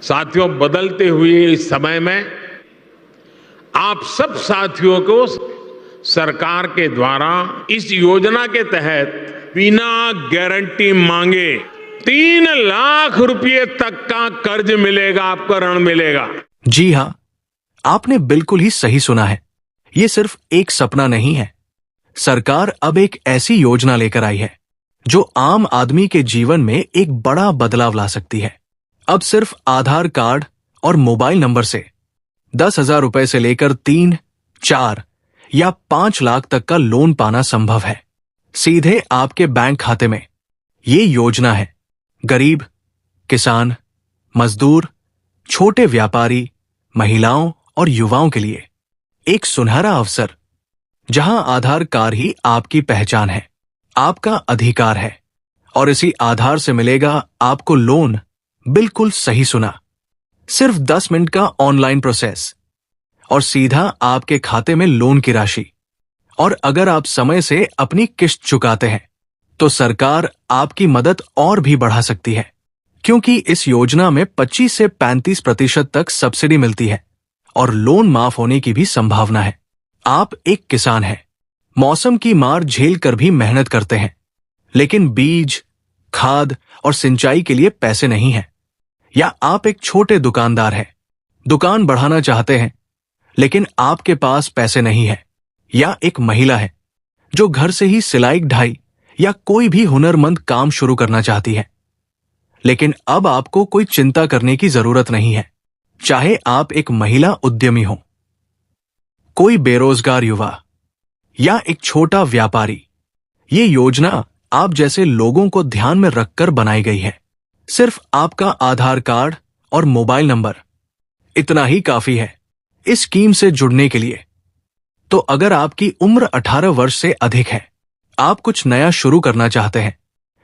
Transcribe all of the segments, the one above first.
साथियों, बदलते हुए इस समय में आप सब साथियों को सरकार के द्वारा इस योजना के तहत बिना गारंटी मांगे 3 लाख रुपए तक का कर्ज मिलेगा, आपको ऋण मिलेगा। जी हां, आपने बिल्कुल ही सही सुना है। ये सिर्फ एक सपना नहीं है। सरकार अब एक ऐसी योजना लेकर आई है जो आम आदमी के जीवन में एक बड़ा बदलाव ला सकती है। अब सिर्फ आधार कार्ड और मोबाइल नंबर से 10,000 रुपए से लेकर 3, 4 या 5 लाख तक का लोन पाना संभव है, सीधे आपके बैंक खाते में। ये योजना है गरीब, किसान, मजदूर, छोटे व्यापारी, महिलाओं और युवाओं के लिए एक सुनहरा अवसर, जहां आधार कार्ड ही आपकी पहचान है, आपका अधिकार है और इसी आधार से मिलेगा आपको लोन। बिल्कुल सही सुना, सिर्फ 10 मिनट का ऑनलाइन प्रोसेस और सीधा आपके खाते में लोन की राशि। और अगर आप समय से अपनी किस्त चुकाते हैं तो सरकार आपकी मदद और भी बढ़ा सकती है, क्योंकि इस योजना में 25 से 35% तक सब्सिडी मिलती है और लोन माफ होने की भी संभावना है। आप एक किसान हैं, मौसम की मार झेल कर भी मेहनत करते हैं, लेकिन बीज, खाद और सिंचाई के लिए पैसे नहीं हैं। या आप एक छोटे दुकानदार हैं, दुकान बढ़ाना चाहते हैं लेकिन आपके पास पैसे नहीं है। या एक महिला है जो घर से ही सिलाई ढाई या कोई भी हुनरमंद काम शुरू करना चाहती है, लेकिन अब आपको कोई चिंता करने की जरूरत नहीं है। चाहे आप एक महिला उद्यमी हो, कोई बेरोजगार युवा या एक छोटा व्यापारी, ये योजना आप जैसे लोगों को ध्यान में रखकर बनाई गई है। सिर्फ आपका आधार कार्ड और मोबाइल नंबर, इतना ही काफी है इस स्कीम से जुड़ने के लिए। तो अगर आपकी उम्र 18 वर्ष से अधिक है, आप कुछ नया शुरू करना चाहते हैं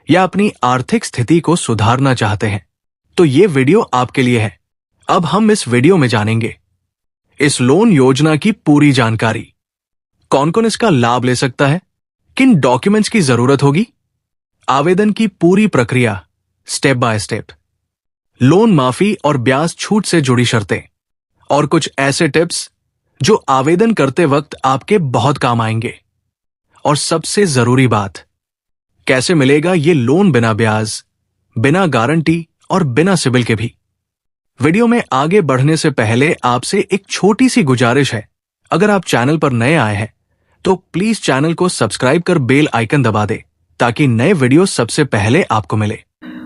या अपनी आर्थिक स्थिति को सुधारना चाहते हैं, तो ये वीडियो आपके लिए है। अब हम इस वीडियो में जानेंगे इस लोन योजना की पूरी जानकारी, कौन कौन इसका लाभ ले सकता है, किन डॉक्यूमेंट्स की जरूरत होगी, आवेदन की पूरी प्रक्रिया स्टेप बाय स्टेप, लोन माफी और ब्याज छूट से जुड़ी शर्तें और कुछ ऐसे टिप्स जो आवेदन करते वक्त आपके बहुत काम आएंगे। और सबसे जरूरी बात, कैसे मिलेगा ये लोन बिना ब्याज, बिना गारंटी और बिना सिबिल के भी। वीडियो में आगे बढ़ने से पहले आपसे एक छोटी सी गुजारिश है, अगर आप चैनल पर नए आए हैं तो प्लीज चैनल को सब्सक्राइब कर बेल आइकन दबा दे ताकि नए वीडियो सबसे पहले आपको मिले।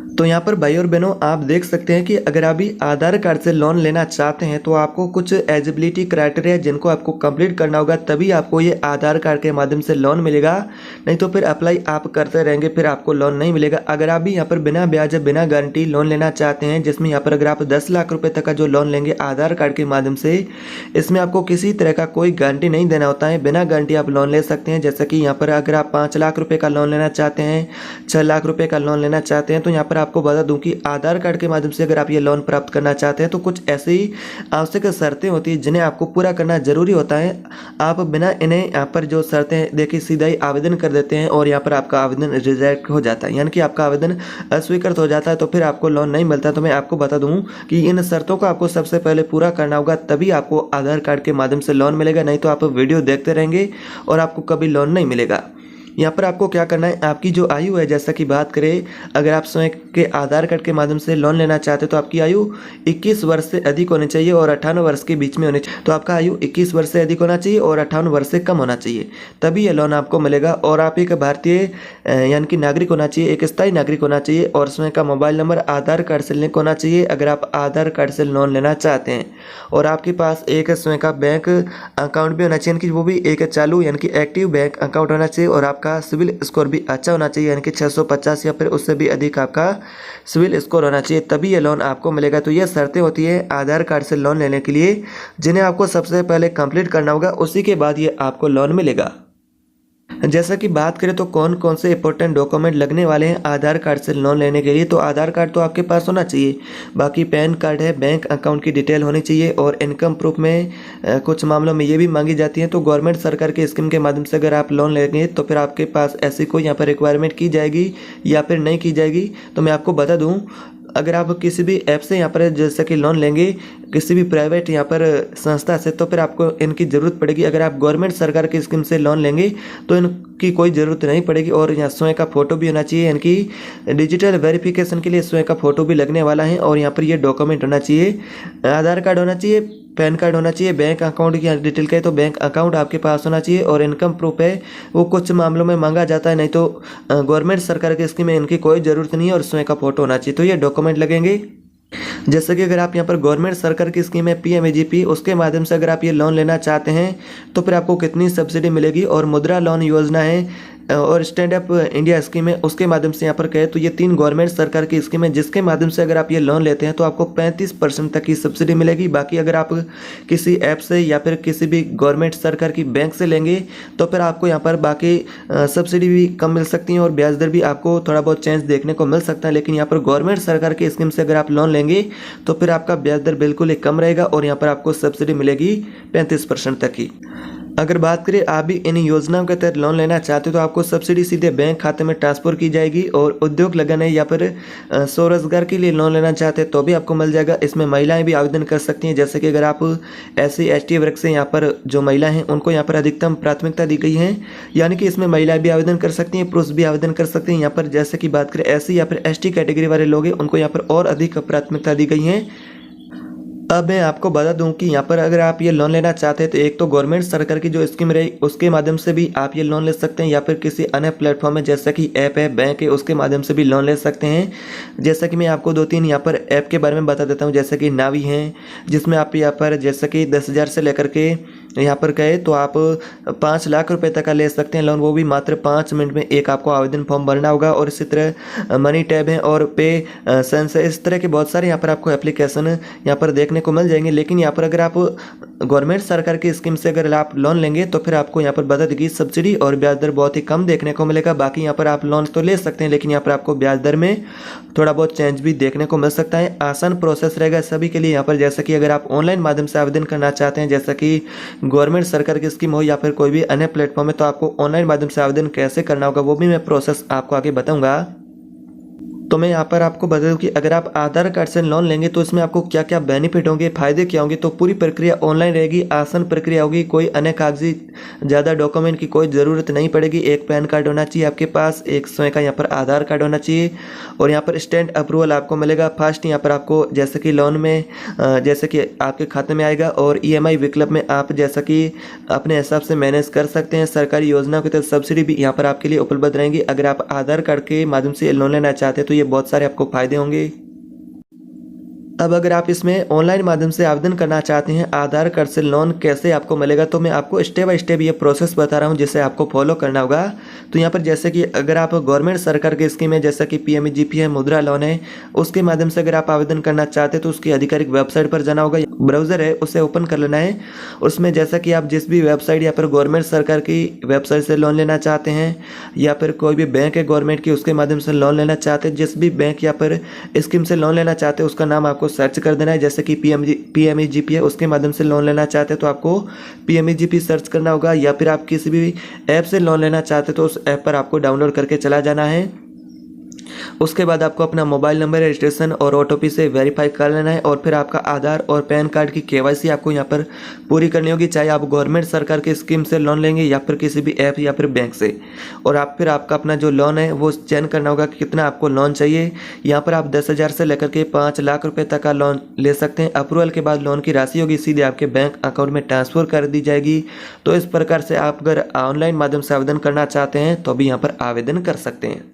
तो यहाँ पर भाई और बहनों, आप देख सकते हैं कि अगर आप भी आधार कार्ड से लोन लेना चाहते हैं तो आपको कुछ एलिजिबिलिटी क्राइटेरिया जिनको आपको कंप्लीट करना होगा, तभी आपको ये आधार कार्ड के माध्यम से लोन मिलेगा। नहीं तो फिर अप्लाई आप करते रहेंगे, फिर आपको लोन नहीं मिलेगा। अगर आप भी यहाँ पर बिना ब्याज बिना गारंटी लोन लेना चाहते हैं, जिसमें यहाँ पर अगर आप 10 लाख रुपये तक का जो लोन लेंगे आधार कार्ड के माध्यम से, इसमें आपको किसी तरह का कोई गारंटी नहीं देना होता है, बिना गारंटी आप लोन ले सकते हैं। जैसा कि यहाँ पर अगर आप 5 लाख रुपये का लोन लेना चाहते हैं, 6 लाख रुपये का लोन लेना चाहते हैं, तो यहाँ पर आपको बता दूं कि आधार कार्ड के माध्यम से अगर आप ये लोन प्राप्त करना चाहते हैं तो कुछ ऐसी आवश्यक शर्तें होती हैं जिन्हें आपको पूरा करना जरूरी होता है। आप बिना इन्हें यहाँ पर जो शर्तें देखिए सीधा ही आवेदन कर देते हैं और यहाँ पर आपका आवेदन रिजेक्ट हो जाता है, यानी कि आपका आवेदन अस्वीकृत हो जाता है, तो फिर आपको लोन नहीं मिलता। तो मैं आपको बता दूं कि इन शर्तों को आपको सबसे पहले पूरा करना होगा, तभी आपको आधार कार्ड के माध्यम से लोन मिलेगा। नहीं तो आप वीडियो देखते रहेंगे और आपको कभी लोन नहीं मिलेगा। यहाँ पर आपको क्या करना है, आपकी जो आयु है, जैसा कि बात करें, अगर आप स्वयं के आधार कार्ड के माध्यम से लोन लेना चाहते हैं तो आपकी आयु 21 वर्ष से अधिक होनी चाहिए और 58 वर्ष के बीच में होनी चाहिए। तो आपका आयु 21 वर्ष से अधिक होना चाहिए और 58 वर्ष से कम होना चाहिए, तभी ये लोन आपको मिलेगा। और आप एक भारतीय यानी कि नागरिक होना चाहिए, एक स्थायी नागरिक होना चाहिए और स्वयं का मोबाइल नंबर आधार कार्ड से लिंक होना चाहिए अगर आप आधार कार्ड से लोन लेना चाहते हैं। और आपके पास एक स्वयं का बैंक अकाउंट भी होना चाहिए, कि वो भी एक चालू यानी कि एक्टिव बैंक अकाउंट होना चाहिए। और आपका सिविल स्कोर भी अच्छा होना चाहिए, यानी कि 650 या फिर उससे भी अधिक आपका सिविल स्कोर होना चाहिए, तभी ये लोन आपको मिलेगा। तो ये शर्तें होती है आधार कार्ड से लोन लेने के लिए, जिन्हें आपको सबसे पहले कंप्लीट करना होगा, उसी के बाद ये आपको लोन मिलेगा। जैसा कि बात करें तो कौन कौन से इंपॉर्टेंट डॉक्यूमेंट लगने वाले हैं आधार कार्ड से लोन लेने के लिए, तो आधार कार्ड तो आपके पास होना चाहिए, बाकी पैन कार्ड है, बैंक अकाउंट की डिटेल होनी चाहिए और इनकम प्रूफ में कुछ मामलों में ये भी मांगी जाती है। तो गवर्नमेंट सरकार के स्कीम के माध्यम से अगर आप लोन लेंगे तो फिर आपके पास ऐसी कोई यहाँ पर रिक्वायरमेंट की जाएगी या फिर नहीं की जाएगी। तो मैं आपको बता दूँ, अगर आप किसी भी ऐप से यहाँ पर जैसे कि लोन लेंगे किसी भी प्राइवेट यहाँ पर संस्था से, तो फिर आपको इनकी ज़रूरत पड़ेगी। अगर आप गवर्नमेंट सरकार की स्कीम से लोन लेंगे तो इनकी कोई ज़रूरत नहीं पड़ेगी। और यहाँ स्वयं का फ़ोटो भी होना चाहिए, इनकी डिजिटल वेरिफिकेशन के लिए स्वयं का फ़ोटो भी लगने वाला है। और यहाँ पर ये डॉक्यूमेंट होना चाहिए, आधार कार्ड होना चाहिए, पैन कार्ड होना चाहिए, बैंक अकाउंट की डिटेल का है तो बैंक अकाउंट आपके पास होना चाहिए, और इनकम प्रूफ है वो कुछ मामलों में मांगा जाता है, नहीं तो गवर्नमेंट सरकार की स्कीम में इनकी कोई ज़रूरत नहीं है, और स्वयं का फोटो होना चाहिए। तो ये डॉक्यूमेंट लगेंगे। जैसे कि अगर आप यहाँ पर गवर्नमेंट सरकार की स्कीम है PMAGP, उसके माध्यम से अगर आप ये लोन लेना चाहते हैं तो फिर आपको कितनी सब्सिडी मिलेगी, और मुद्रा लोन योजना है और स्टैंड अप इंडिया स्कीम है, उसके माध्यम से यहाँ पर कहे तो ये 3 गवर्नमेंट सरकार की स्कीम है, जिसके माध्यम से अगर आप ये लोन लेते हैं तो आपको 35% तक की सब्सिडी मिलेगी। बाकी अगर आप किसी ऐप से या फिर किसी भी गवर्नमेंट सरकार की बैंक से लेंगे तो फिर आपको यहाँ पर बाकी सब्सिडी भी कम मिल सकती है, और ब्याज दर भी आपको थोड़ा बहुत चेंज देखने को मिल सकता है। लेकिन यहाँ पर गवर्नमेंट सरकार की स्कीम से अगर आप लोन लेंगे तो फिर आपका ब्याज दर बिल्कुल ही कम रहेगा, और यहाँ पर आपको सब्सिडी मिलेगी 35% तक की। अगर बात करें आप भी इन योजनाओं के तहत लोन लेना चाहते हो तो आपको सब्सिडी सीधे बैंक खाते में ट्रांसफर की जाएगी, और उद्योग लगाने या फिर स्वरोजगार के लिए लोन लेना चाहते हैं तो भी आपको मिल जाएगा। इसमें महिलाएं भी आवेदन कर सकती हैं, जैसे कि अगर आप SC ST वर्ग से यहाँ पर जो महिला हैं उनको यहाँ पर अधिकतम प्राथमिकता दी गई है, यानी कि इसमें महिलाएं भी आवेदन कर सकती हैं, पुरुष भी आवेदन कर सकते हैं। यहाँ पर जैसे कि बात करें SC या फिर ST कैटेगरी वाले लोग हैं उनको यहाँ पर और अधिक प्राथमिकता दी गई है। अब मैं आपको बता दूं कि यहाँ पर अगर आप ये लोन लेना चाहते हैं तो एक तो गवर्नमेंट सरकार की जो स्कीम रही उसके माध्यम से भी आप ये लोन ले सकते हैं, या फिर किसी अन्य प्लेटफॉर्म में जैसा कि ऐप है, बैंक है, उसके माध्यम से भी लोन ले सकते हैं। जैसा कि मैं आपको 2-3 यहाँ पर ऐप के बारे में बता देता हूँ, जैसे कि नावी है, जिसमें आप यहाँ पर जैसे कि 10,000 से लेकर के यहाँ पर गए तो आप 5 लाख रुपए तक का ले सकते हैं लोन, वो भी मात्र 5 मिनट में एक आपको आवेदन फॉर्म भरना होगा। और इसी तरह मनी टैब है और पे सेंस है, इस तरह के बहुत सारे यहाँ पर आपको एप्लीकेशन यहाँ पर देखने को मिल जाएंगे। लेकिन यहाँ पर अगर आप गवर्नमेंट सरकार की स्कीम से अगर आप लोन लेंगे तो फिर आपको यहाँ पर बता देगी सब्सिडी और ब्याज दर बहुत ही कम देखने को मिलेगा। बाकी यहाँ पर आप लोन तो ले सकते हैं, लेकिन यहाँ पर आपको ब्याज दर में थोड़ा बहुत चेंज भी देखने को मिल सकता है। आसान प्रोसेस रहेगा सभी के लिए यहाँ पर, जैसा कि अगर आप ऑनलाइन माध्यम से आवेदन करना चाहते हैं, जैसा कि गवर्नमेंट सरकार की स्कीम हो या फिर कोई भी अन्य प्लेटफॉर्म है, तो आपको ऑनलाइन माध्यम से आवेदन कैसे करना होगा वो भी मैं प्रोसेस आपको आगे बताऊंगा। तो मैं यहाँ पर आपको बता दूं कि अगर आप आधार कार्ड से लोन लेंगे तो इसमें आपको क्या क्या बेनिफिट होंगे, फायदे क्या होंगे। तो पूरी प्रक्रिया ऑनलाइन रहेगी, आसान प्रक्रिया होगी, कोई अन्य कागजी ज़्यादा डॉक्यूमेंट की कोई ज़रूरत नहीं पड़ेगी। एक पैन कार्ड होना चाहिए आपके पास, एक स्वयं का यहाँ पर आधार कार्ड होना चाहिए, और यहाँ पर स्टैंड अप्रूवल आपको मिलेगा फर्स्ट। यहाँ पर आपको जैसे कि लोन में जैसे कि आपके खाते में आएगा, और EMI विकल्प में आप जैसा कि अपने हिसाब से मैनेज कर सकते हैं। सरकारी योजनाओं के तहत सब्सिडी भी यहाँ पर आपके लिए उपलब्ध रहेंगी। अगर आप आधार कार्ड के माध्यम से लोन लेना चाहते हैं तो ये बहुत सारे आपको फायदे होंगे। अब अगर आप इसमें ऑनलाइन माध्यम से आवेदन करना चाहते हैं आधार कार्ड से लोन कैसे आपको मिलेगा, तो मैं आपको स्टेप बाय स्टेप ये प्रोसेस बता रहा हूं जिसे आपको फॉलो करना होगा। तो यहाँ पर जैसे कि अगर आप गवर्नमेंट सरकार की स्कीम है, जैसा कि PMAGP है, मुद्रा लोन है, उसके माध्यम से अगर आप आवेदन करना चाहते हैं तो उसकी आधिकारिक वेबसाइट पर जाना होगा। ब्राउजर है उसे ओपन कर लेना है। उसमें जैसा कि आप जिस भी वेबसाइट या फिर गवर्नमेंट सरकार की वेबसाइट से लोन लेना चाहते हैं, या फिर कोई भी बैंक है गवर्नमेंट की उसके माध्यम से लोन लेना चाहते हैं, जिस भी बैंक या फिर स्कीम से लोन लेना चाहते हैं उसका नाम आपको सर्च कर देना है। जैसे कि PMAGP है, उसके माध्यम से लोन लेना चाहते हैं तो आपको PMAGP सर्च करना होगा, या फिर आप किसी भी ऐप से लोन लेना चाहते हैं तो उस ऐप पर आपको डाउनलोड करके चला जाना है। उसके बाद आपको अपना मोबाइल नंबर रजिस्ट्रेशन और OTP से वेरीफाई कर लेना है, और फिर आपका आधार और पैन कार्ड की KYC आपको यहाँ पर पूरी करनी होगी, चाहे आप गवर्नमेंट सरकार की स्कीम से लोन लेंगे या फिर किसी भी ऐप या फिर बैंक से। और आप फिर आपका अपना जो लोन है वो चयन करना होगा कि कितना आपको लोन चाहिए। यहाँ पर आप 10,000 से लेकर के 5 लाख रुपए तक का लोन ले सकते हैं। अप्रूवल के बाद लोन की राशि होगी सीधे आपके बैंक अकाउंट में ट्रांसफर कर दी जाएगी। तो इस प्रकार से आप अगर ऑनलाइन माध्यम से आवेदन करना चाहते हैं तो भी यहाँ पर आवेदन कर सकते हैं।